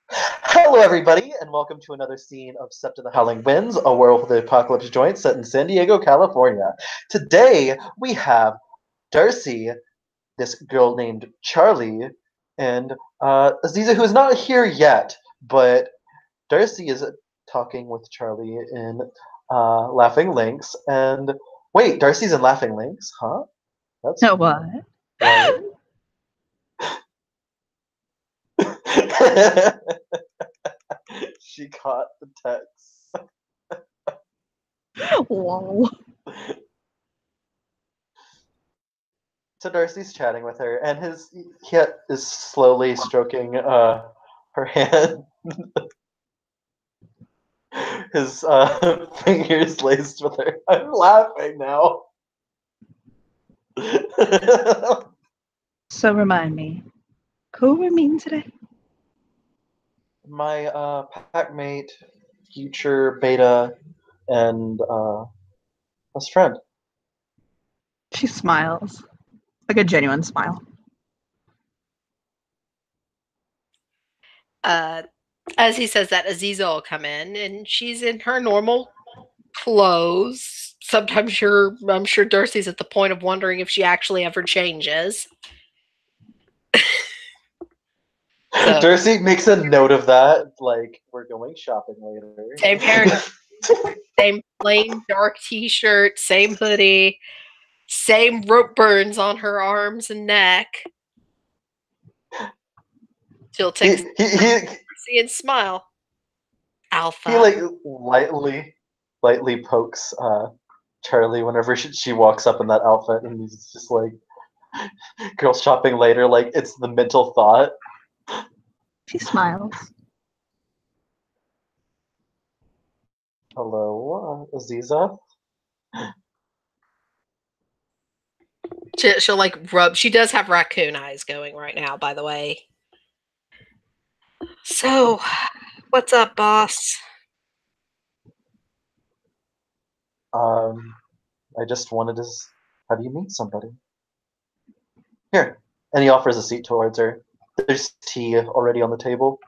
Hello, everybody, and welcome to another scene of Sept of the Howling Winds, a werewolf of the apocalypse joint set in San Diego, California. Today, we have Darcy, this girl named Charlie, and Aziza, who is not here yet, but Darcy is talking with Charlie in Laughing Links, and wait, Darcy's in Laughing Links, huh? That's No, what? right. She caught the text. Wow. So Darcy's chatting with her, and he is slowly stroking her hand. His fingers laced with her. I'm laughing now. So remind me, who we're meeting today? My packmate, future beta, and best friend. She smiles, like a genuine smile. As he says that, Aziza will come in, and she's in her normal clothes. Sometimes I'm sure Darcy's at the point of wondering if she actually ever changes. So, Darcy makes a note of that, like, we're going shopping later. same hair, same plain dark t-shirt, same hoodie, same rope burns on her arms and neck. She'll take Darcy and smile. Alpha. He like lightly pokes Charlie whenever she walks up in that outfit, and he's just like, "Girl shopping later." Like it's the mental thought. She smiles. Hello, Aziza. She'll like rub. She does have raccoon eyes going right now, by the way. So, what's up, boss? I just wanted to have you meet somebody. Here, and he offers a seat towards her. There's tea already on the table.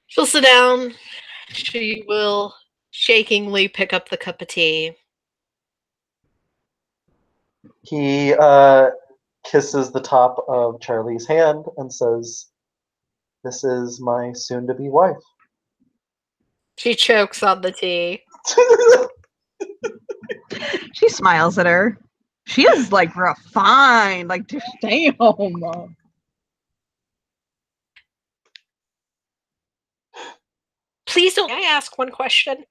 She'll sit down. She will shakingly pick up the cup of tea. He kisses the top of Charlie's hand and says, "This is my soon-to-be wife." She chokes on the tea. She smiles at her. She is like refined, like just damn. Please don't. I ask one question.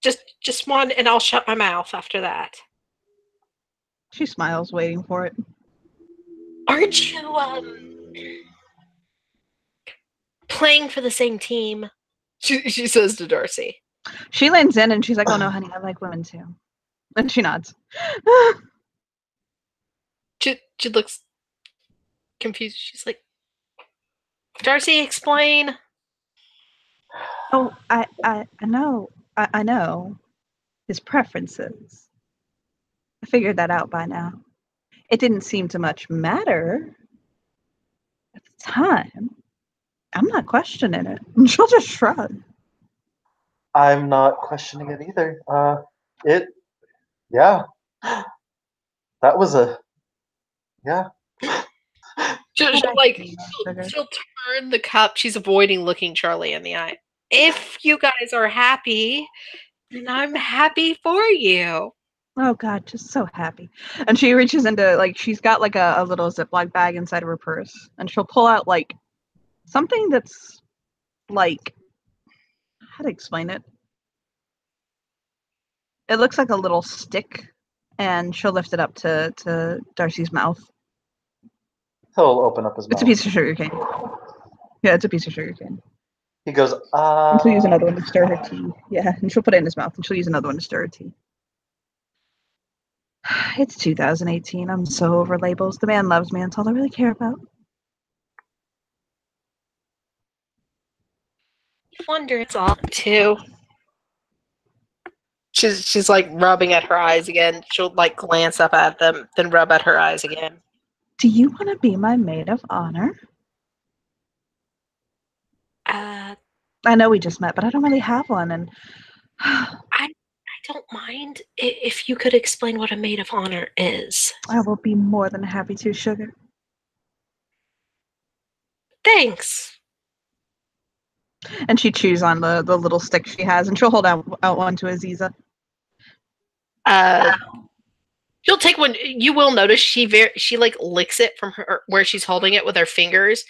Just one, and I'll shut my mouth after that. She smiles, waiting for it. Aren't you playing for the same team? She says to Darcy. She leans in and she's like, "Oh no, honey, I like women too." And she nods. She looks confused. She's like, "Darcy, explain." Oh, I know. I know his preferences. I figured that out by now. It didn't seem to much matter at the time. I'm not questioning it. And she'll just shrug. I'm not questioning it either. Yeah. That was yeah. She'll turn the cup. She's avoiding looking Charlie in the eye. If you guys are happy, then I'm happy for you. Oh God, just so happy. And she reaches into, like, she's got like a little Ziploc bag inside of her purse, and she'll pull out like something that's like, how to explain it? It looks like a little stick, and she'll lift it up to Darcy's mouth. He'll open up his mouth. It's a piece of sugar cane. Yeah, it's a piece of sugar cane. He goes, And she'll use another one to stir her tea. Yeah, and she'll put it in his mouth, and she'll use another one to stir her tea. It's 2018. I'm so over labels. The man loves me. That's all I really care about. I wonder it's all too. She's like rubbing at her eyes again. She'll like glance up at them, then rub at her eyes again. Do you want to be my maid of honor? I know we just met, but I don't really have one, and I don't mind if you could explain what a maid of honor is. I will be more than happy to, sugar. Thanks. And she chews on the little stick she has, and she'll hold out one to Aziza. She'll take one. You will notice she like licks it from her where she's holding it with her fingers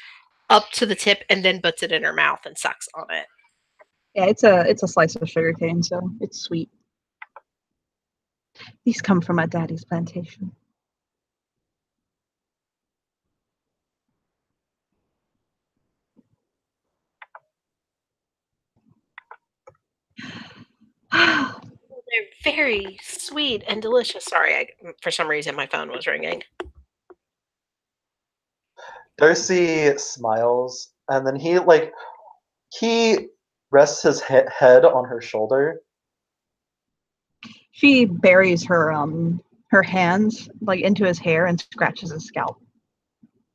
up to the tip, and then puts it in her mouth and sucks on it. Yeah, it's a slice of sugar cane, so it's sweet. These come from my daddy's plantation. They're very sweet and delicious. Sorry, for some reason my phone was ringing. Darcy smiles, and then he rests his head on her shoulder. She buries her hands like into his hair and scratches his scalp.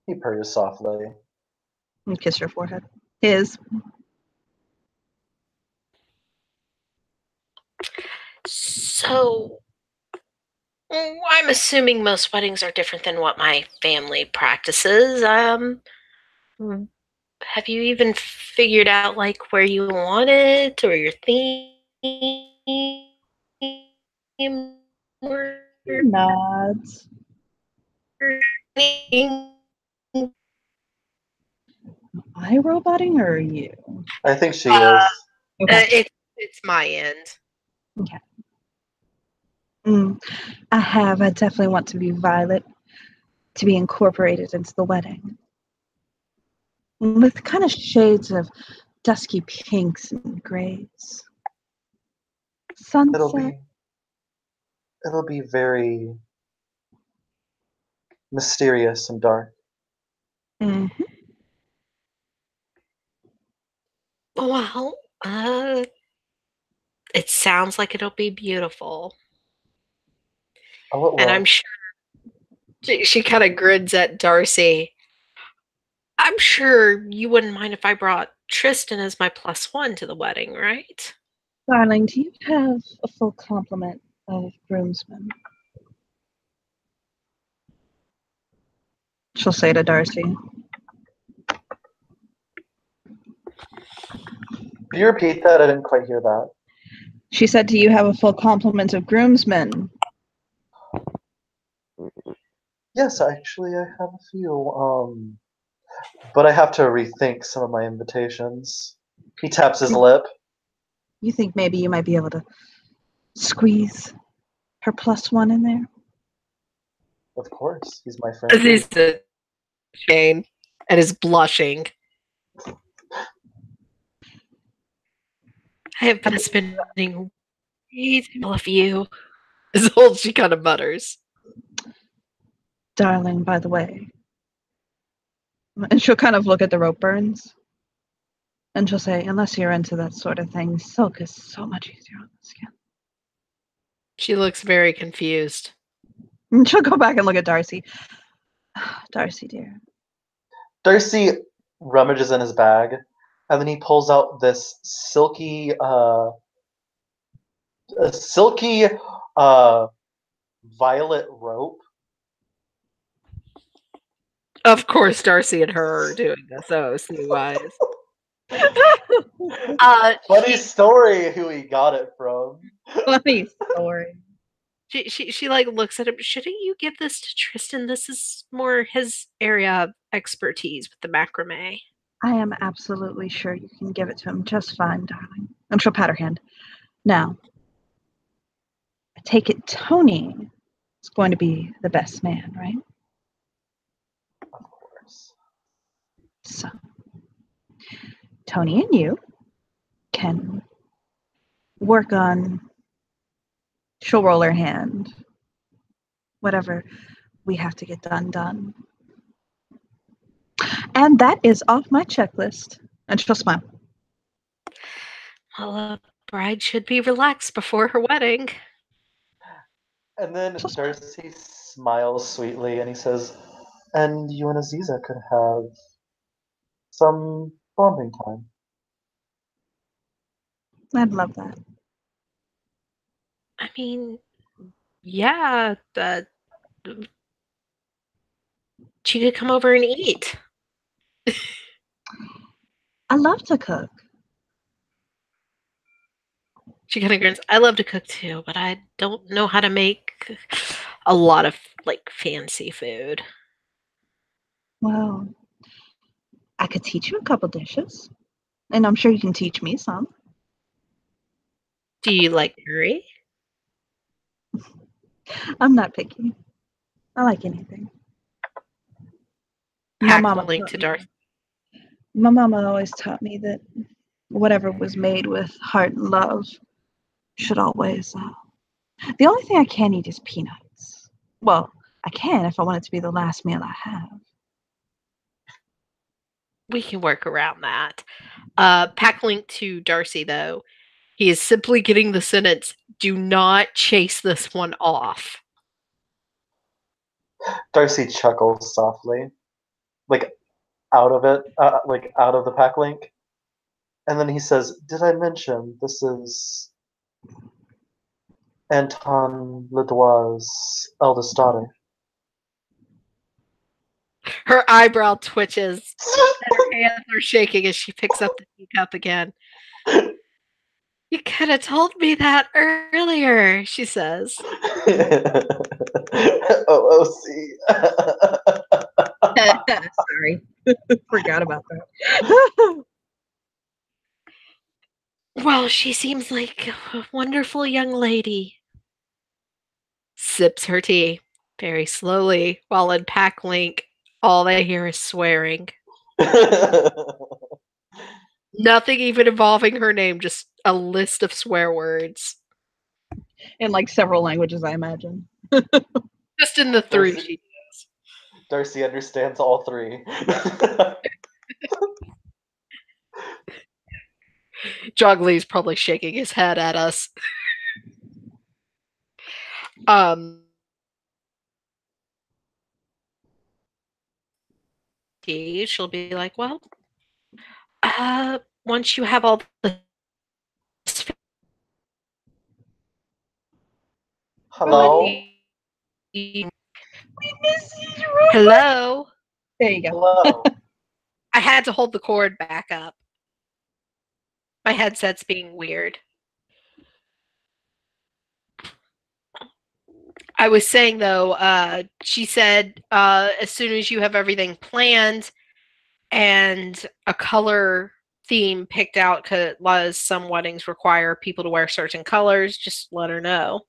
He purrs softly. And kiss her forehead. His. So, I'm assuming most weddings are different than what my family practices. Have you even figured out like where you want it or your theme? Nods. Am I roboting or are you? I think she is. Okay. It's my end. Okay. I definitely want to be violet, to be incorporated into the wedding. With kind of shades of dusky pinks and grays. Sunset. It'll be very mysterious and dark. Mm-hmm. Well, it sounds like it'll be beautiful. Oh, it will. And I'm sure she kind of grins at Darcy. I'm sure you wouldn't mind if I brought Tristan as my +1 to the wedding, right? Darling, do you have a full complement of groomsmen? She'll say to Darcy. Could you repeat that? I didn't quite hear that. She said, do you have a full complement of groomsmen? Yes, actually, I have a few. But I have to rethink some of my invitations. He taps his lip. You think maybe you might be able to squeeze her +1 in there? Of course, he's my friend. He's the Jane and is blushing. I have been spending all of you. Is all she kind of mutters. Darling, by the way. And she'll kind of look at the rope burns. And she'll say, unless you're into that sort of thing, silk is so much easier on the skin. She looks very confused. And she'll go back and look at Darcy. Darcy, dear. Darcy rummages in his bag, and then he pulls out this silky violet rope. Of course, Darcy and her are doing this. Oh, Snoo Eyes. Funny story who he got it from. Funny story. She like looks at him. Shouldn't you give this to Tristan? This is more his area of expertise with the macrame. I am absolutely sure you can give it to him just fine, darling. And she'll pat her hand. Now, I take it Tony is going to be the best man, right? Of course. So, Tony and you can work on, she'll roll her hand, whatever we have to get done. And that is off my checklist. And she'll smile. Well, a bride should be relaxed before her wedding. And then Darcy smiles sweetly and he says, and you and Aziza could have some bonding time. I'd love that. I mean, yeah, she could come over and eat. I love to cook. She kind of grins. I love to cook too, but I don't know how to make a lot of like fancy food. Well, I could teach you a couple dishes, and I'm sure you can teach me some. Do you like curry? I'm not picky. I like anything. My Pack the mama link taught to me. Darth. My mama always taught me that whatever was made with heart and love should always. The only thing I can't eat is peanuts. Well, I can if I want it to be the last meal I have. We can work around that. Pack link to Darcy, though. He is simply getting the sentence, do not chase this one off. Darcy chuckles softly, like out of it, like out of the pack link. And then he says, "Did I mention this is Anton Ledoir's eldest daughter?" Her eyebrow twitches, and her hands are shaking as she picks up the teacup again. You could have told me that earlier, she says. OOC. Sorry. Forgot about that. Well, she seems like a wonderful young lady. Sips her tea very slowly while in pack link, all they hear is swearing. Nothing even involving her name, just a list of swear words. In like several languages, I imagine. Just in the three she knows. Darcy understands all three. Joggly's probably shaking his head at us. She'll be like, well, once you have all the Hello? Hello? There you go. Hello. I had to hold the cord back up. My headset's being weird. I was saying though, she said as soon as you have everything planned and a color theme picked out, because some weddings require people to wear certain colors, just let her know.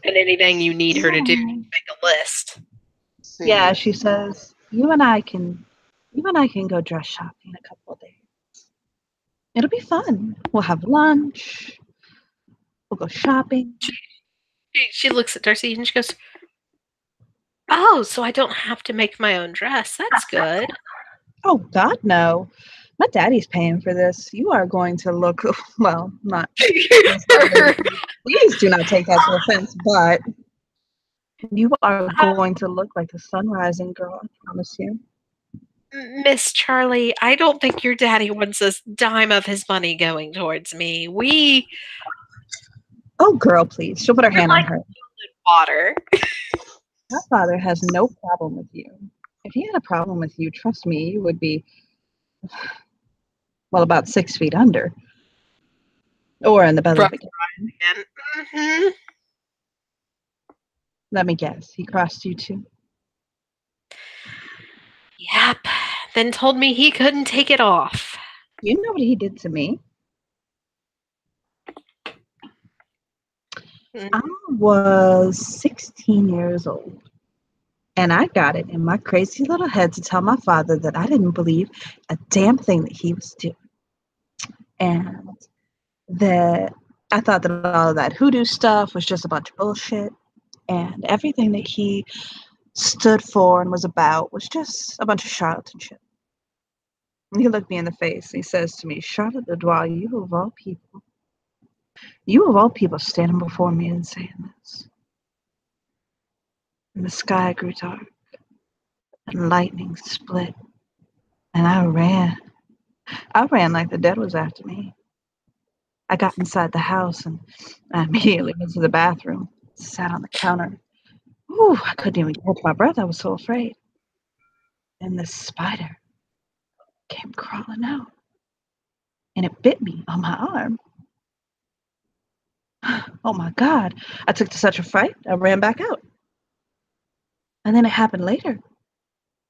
And anything you need her to do, make a list. Yeah, she says, you and I can go dress shopping in a couple of days. It'll be fun. We'll have lunch. We'll go shopping. She looks at Darcy and she goes, oh, so I don't have to make my own dress. That's good. Oh, God, no. My daddy's paying for this. You are going to look, well, not. Please do not take that to offense, but you are going to look like the sun rising girl, I promise you. Miss Charlie, I don't think your daddy wants a dime of his money going towards me. Oh, girl, please. She'll put her hand on her. Water. My father has no problem with you. If he had a problem with you, trust me, you would be, well, about 6 feet under. Or in the belly of a cat. Mm-hmm. Let me guess. He crossed you too? Yep. Then told me he couldn't take it off. You know what he did to me? I was 16 years old. And I got it in my crazy little head to tell my father that I didn't believe a damn thing that he was doing. And that I thought that all of that hoodoo stuff was just a bunch of bullshit. And everything that he stood for and was about was just a bunch of charlatan shit. And he looked me in the face and he says to me, Charlotte Ledoir, you of all people standing before me and saying this. And the sky grew dark and lightning split. And I ran. I ran like the dead was after me. I got inside the house and I immediately went to the bathroom, sat on the counter. Ooh, I couldn't even catch my breath. I was so afraid. And this spider came crawling out and it bit me on my arm. Oh my God. I took to such a fright, I ran back out. And then it happened later.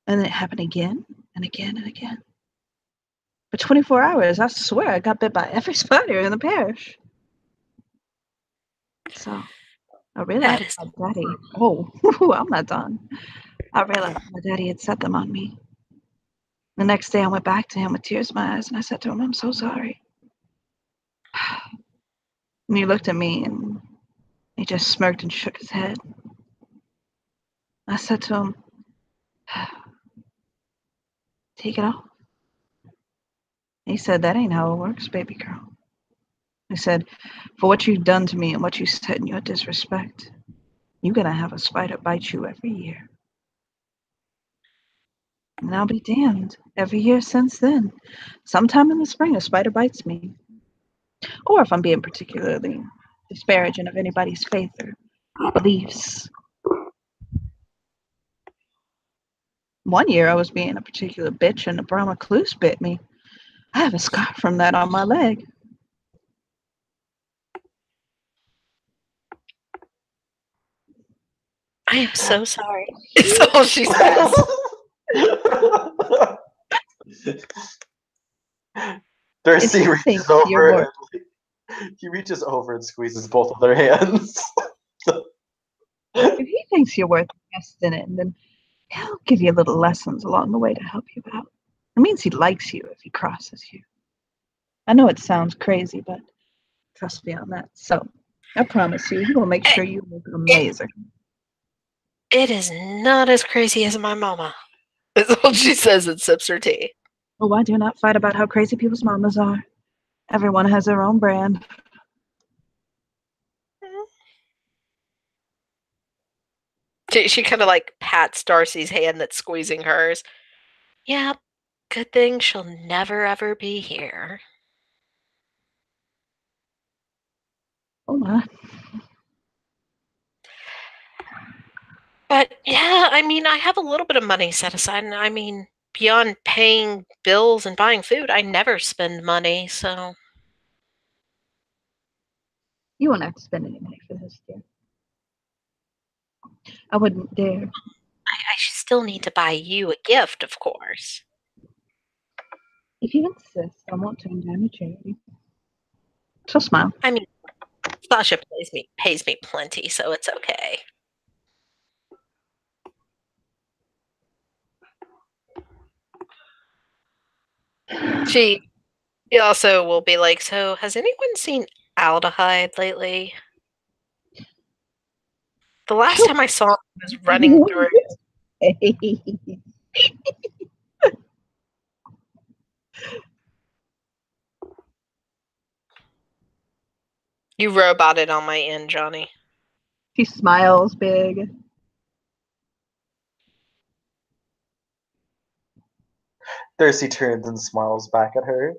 And then it happened again and again and again. For 24 hours, I swear I got bit by every spider in the parish. So I That realized is my daddy, I'm not done. I realized my daddy had set them on me. The next day I went back to him with tears in my eyes and I said to him, I'm so sorry. And he looked at me and he just smirked and shook his head. I said to him, take it off. He said, that ain't how it works, baby girl. He said, for what you've done to me and what you said in your disrespect, you're going to have a spider bite you every year. And I'll be damned. Every year since then, sometime in the spring, a spider bites me. Or if I'm being particularly disparaging of anybody's faith or beliefs. One year I was being a particular bitch and a brown recluse bit me. I have a scar from that on my leg. I am so sorry. Is all she says. Darcy If you reaches think you're over worth, and he reaches over and squeezes both of their hands. if he thinks you're worth investing in, then he'll give you little lessons along the way to help you out. It means he likes you if he crosses you. I know it sounds crazy, but trust me on that. So I promise you, he will make sure you look amazing. It is not as crazy as my mama. Is all she says and sips her tea. Oh, I do not fight about how crazy people's mamas are. Everyone has their own brand. She kind of like pats Darcy's hand that's squeezing hers. Yeah, good thing she'll never ever be here. Oh my. But yeah, I mean, I have a little bit of money set aside, and I mean, beyond paying bills and buying food, I never spend money, so You won't have to spend any money for this, dear. I wouldn't dare. I still need to buy you a gift, of course. If you insist, I won't turn down a charity. So smile. I mean, Sasha pays me plenty, so it's okay. She also will be like, so has anyone seen Aldehyde lately? The last time I saw him was running through. You roboted on my end, Johnny. She smiles big. Darcy turns and smiles back at her.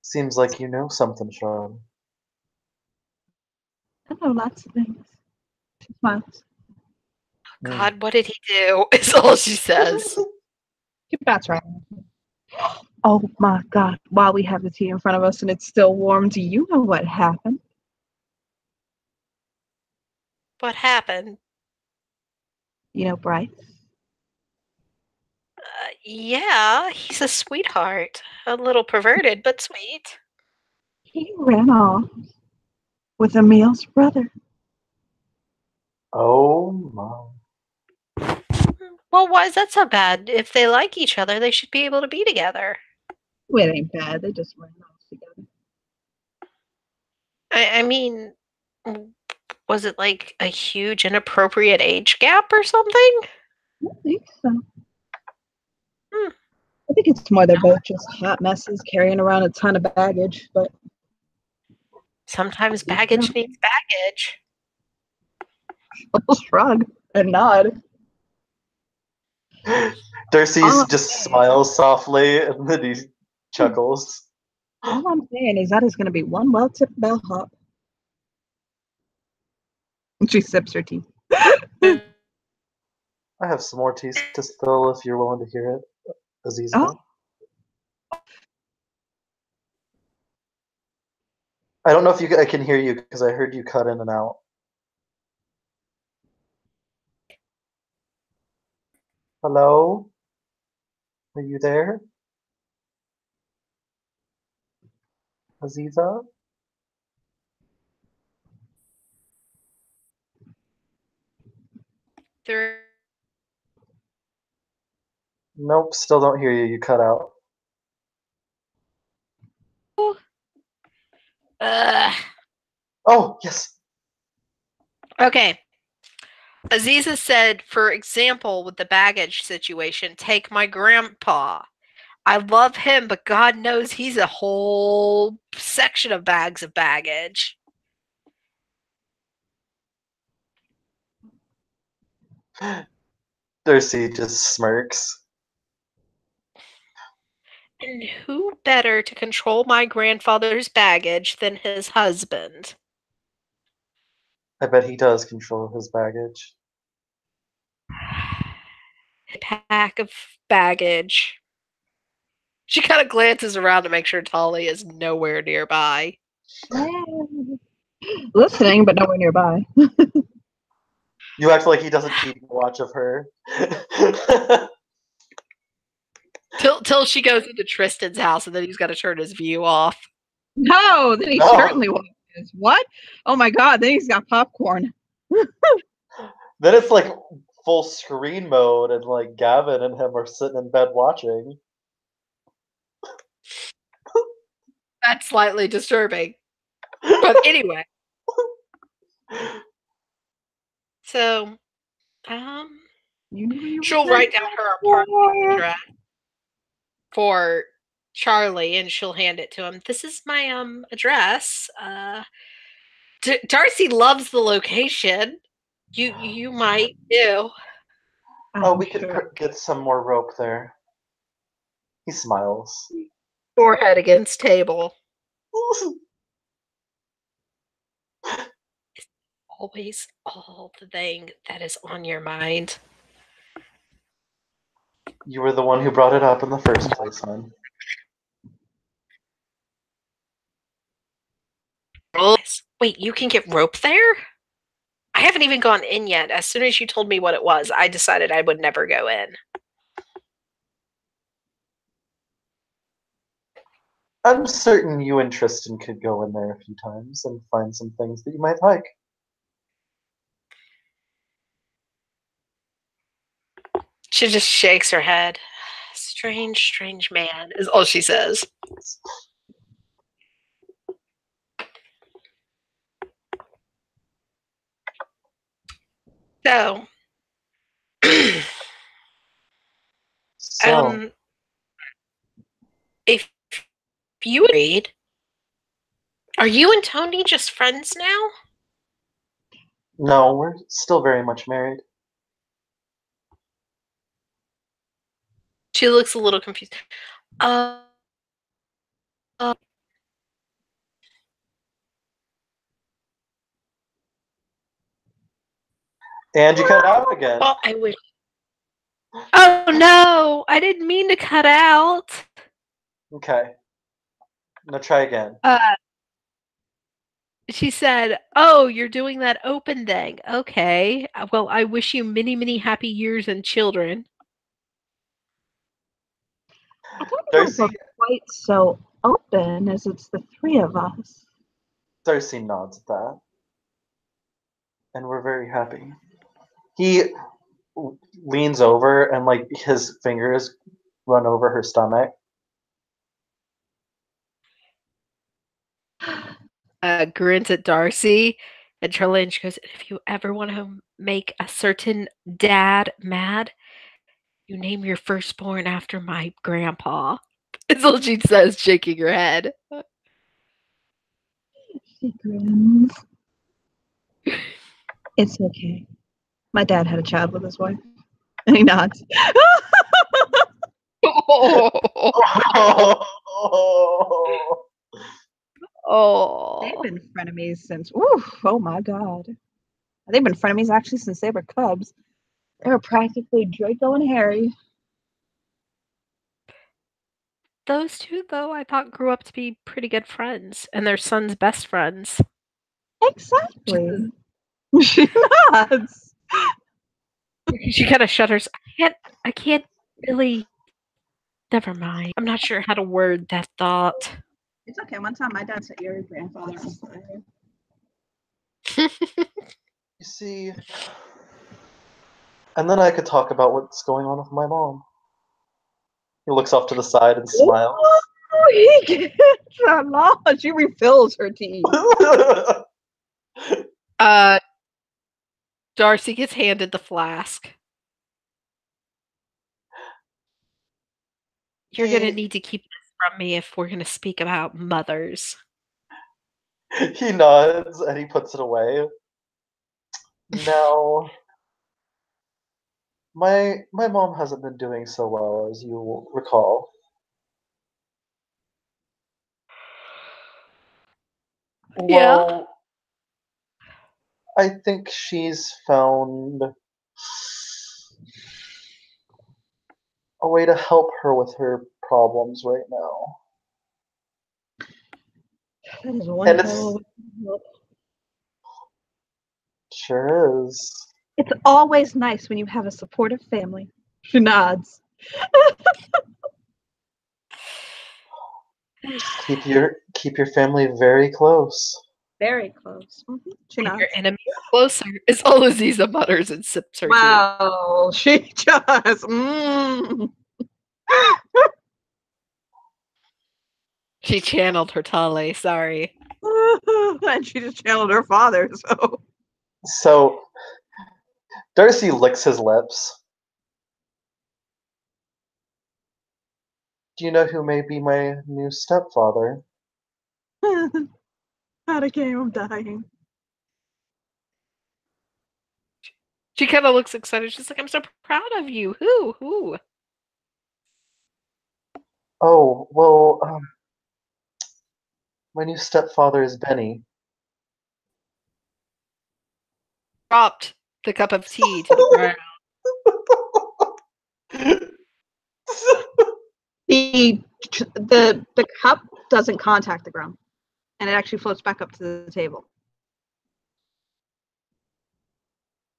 Seems like you know something, Sean. I know lots of things. She smiles. God, what did he do? Is all she says. She bats right. Oh my God. While we have the tea in front of us and it's still warm, do you know what happened? What happened? You know Bryce? Yeah, he's a sweetheart. A little perverted, but sweet. He ran off with Emil's brother. Oh my. Well, why is that so bad? If they like each other, they should be able to be together. Well, it ain't bad. They just ran off together. I mean, was it like a huge inappropriate age gap or something? I don't think so. Hmm. I think it's more they're both just hot messes carrying around a ton of baggage, but Sometimes baggage needs baggage. I'll shrug and nod. Darcy All I'm just saying is, smiles softly and then he chuckles. all I'm saying is that is going to be one well-tipped bellhop. She sips her tea. I have some more tea to spill if you're willing to hear it, Aziza. Oh, I don't know if I can hear you because I heard you cut in and out. Hello? Are you there? Aziza? There. Nope, still don't hear you. You cut out. Oh, yes. Okay. Aziza said, for example, with the baggage situation, take my grandpa. I love him, but God knows he's a whole section of bags of baggage. Darcy just smirks. And who better to control my grandfather's baggage than his husband? I bet he does control his baggage. A pack of baggage. She kind of glances around to make sure Tolly is nowhere nearby. listening, but nowhere nearby. You act like he doesn't keep watch of her. Till she goes into Tristan's house and then he's got to turn his view off. No, then he No. certainly won't. What? Oh my God, then he's got popcorn. Then it's like full screen mode and like Gavin and him are sitting in bed watching. That's slightly disturbing. But anyway. So, she'll write down her apartment address for Charlie and she'll hand it to him. This is my address. Darcy loves the location. You might too. Oh, we could get some more rope there. He smiles. Forehead against table. It's always all the thing that is on your mind. You were the one who brought it up in the first place, hon. Wait, you can get rope there? I haven't even gone in yet. As soon as you told me what it was, I decided I would never go in. I'm certain you and Tristan could go in there a few times and find some things that you might like. She just shakes her head. Strange, strange man, is all she says. So, if you read, are you and Tony just friends now? No, we're still very much married. She looks a little confused. And you cut out again. Well, I wish. Oh no! I didn't mean to cut out. Okay. Now try again. She said, "Oh, you're doing that open thing. Okay. Well, I wish you many, many happy years and children." I don't know if we're quite so open as it's the three of us. Darcy nods at that. And we're very happy. He leans over and like his fingers run over her stomach. Grins at Darcy, and Charlie goes, "If you ever want to make a certain dad mad, you name your firstborn after my grandpa." That's all she says, shaking her head. She grins. It's okay. My dad had a child with his wife. And he nods. They've been frenemies since. Oh my god. They've been frenemies actually since they were cubs. They were practically Draco and Harry. Those two, though, I thought grew up to be pretty good friends, and their son's best friends. Exactly. She nods. She kind of shudders. I can't really. Never mind. I'm not sure how to word that thought. It's okay. One time my dad said your grandfather was fire. You see, and then I could talk about what's going on with my mom. He looks off to the side and smiles. Oh, he gets a lot. She refills her tea. Darcy gets handed the flask. You're gonna need to keep this from me if we're gonna speak about mothers. He nods and he puts it away. Now, my mom hasn't been doing so well, as you will recall. Yeah. Well, I think she's found a way to help her with her problems right now. That is one And hell of a sure is. It's always nice when you have a supportive family. She nods. Keep your family very close. Very close. Mm-hmm. She nods. Your enemy closer, as Aliziza mutters and sips her tea. Wow, she just. She channeled her Tale, sorry. And she just channeled her father, so. So, Darcy licks his lips. Do you know who may be my new stepfather? Not a game of dying. She kind of looks excited. She's like, I'm so proud of you. Who? Oh, well, my new stepfather is Benny. Dropped the cup of tea to the ground. The cup doesn't contact the ground, and it actually floats back up to the table.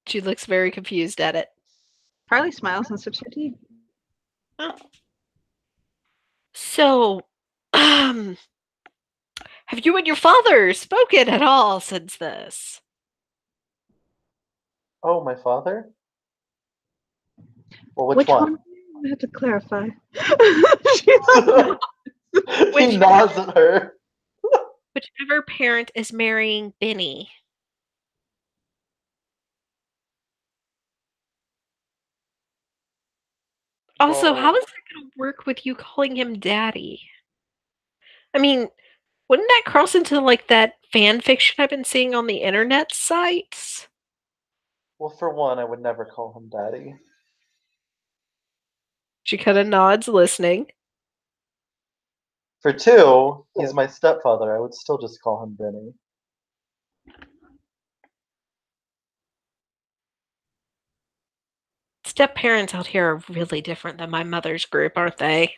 She looks very confused at it. Charlie smiles and sips her tea. Oh. So, have you and your father spoken at all since this? Oh, my father? Well, which Which one? I have to clarify. He nods at her. Whichever parent is marrying Benny. Also, how is that going to work with you calling him daddy? I mean, wouldn't that cross into like that fan fiction I've been seeing on the internet sites? Well, for one, I would never call him daddy. She kind of nods, listening. For two, he's my stepfather. I would still just call him Benny. Step parents out here are really different than my mother's group, aren't they?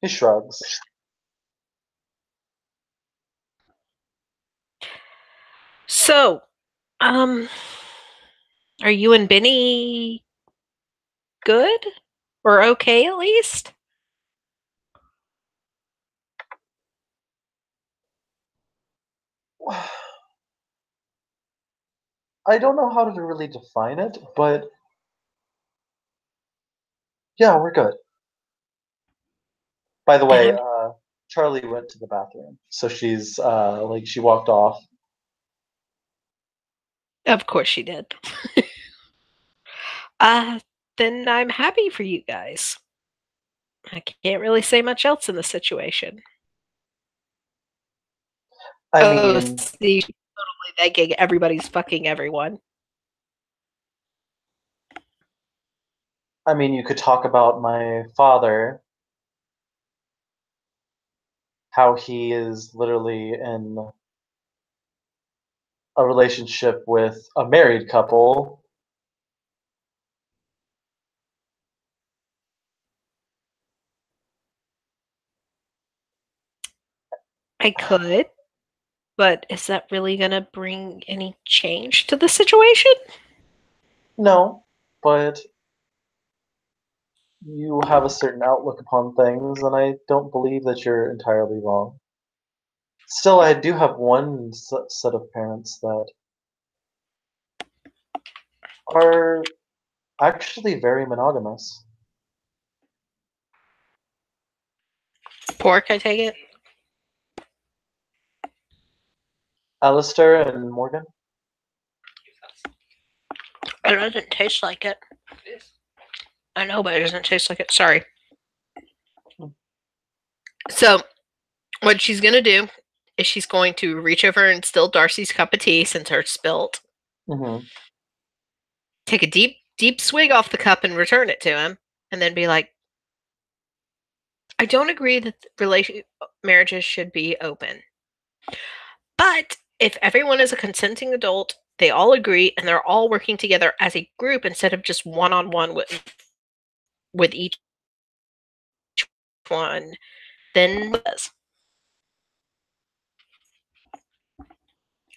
He shrugs. So, are you and Benny good? Or okay at least? I don't know how to really define it, but yeah, we're good. By the way, Charlie went to the bathroom, so she's she walked off. Of course she did. Then I'm happy for you guys. I can't really say much else in the situation. I mean, see, totally thinking everybody's fucking everyone. I mean, you could talk about my father, how he is literally in a relationship with a married couple. I could, but is that really going to bring any change to the situation? No, but you have a certain outlook upon things, and I don't believe that you're entirely wrong. Still, I do have one set of parents that are actually very monogamous. Pork, I take it? Alistair and Morgan? It doesn't taste like it. I know, but it doesn't taste like it. Sorry. So, what she's going to do is she's going to reach over and still Darcy's cup of tea since hers spilt. Mm-hmm. Take a deep, deep swig off the cup and return it to him, and then be like, I don't agree that marriages should be open. But if everyone is a consenting adult, they all agree and they're all working together as a group instead of just one-on-one with each one, then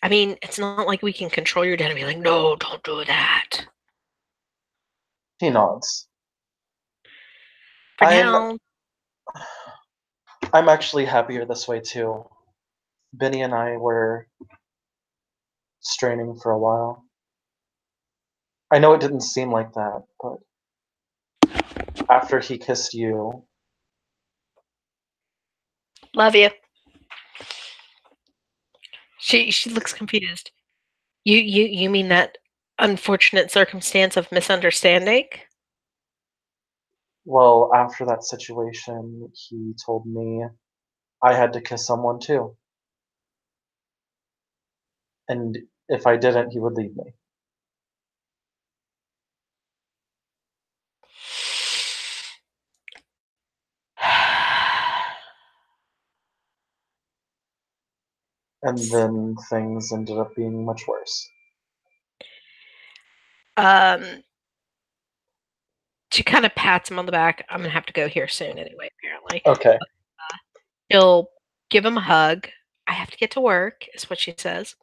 I mean, it's not like we can control your dad and be like, no, don't do that. He nods. For I'm now, I'm actually happier this way too. Benny and I were straining for a while. I know it didn't seem like that, but after he kissed you, love you. She looks confused. You mean that unfortunate circumstance of misunderstanding? well, after that situation, he told me I had to kiss someone too. And if I didn't, he would leave me. And then things ended up being much worse. um, she kind of pats him on the back. I'm gonna have to go here soon anyway, apparently. Okay. She'll give him a hug. I have to get to work, is what she says.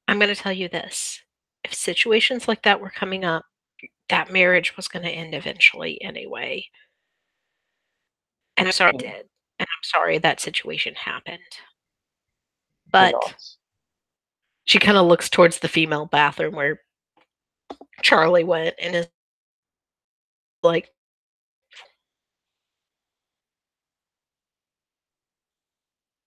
I'm gonna tell you this. If situations like that were coming up, that marriage was gonna end eventually anyway. And I'm sorry it did. And I'm sorry that situation happened. He But nods. she kind of looks towards the female bathroom where Charlie went and is like,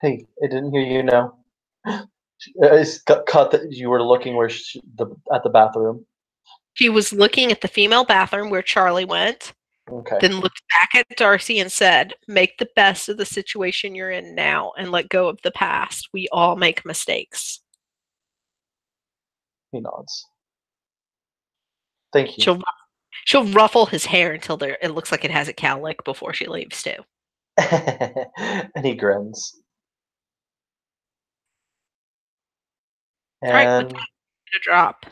Hey, I didn't hear you now. I caught that you were looking at the bathroom. she was looking at the female bathroom where Charlie went, Okay. then looked back at Darcy and said, make the best of the situation you're in now and let go of the past. We all make mistakes. He nods. Thank you. She'll ruffle his hair until it looks like it has a cowlick before she leaves too. And he grins. All right, with And that, I'm gonna drop.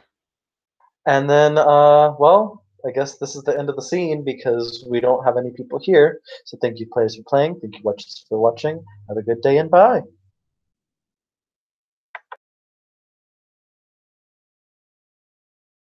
and then well, I guess this is the end of the scene because we don't have any people here. So thank you players for playing. Thank you watchers for watching. Have a good day and bye.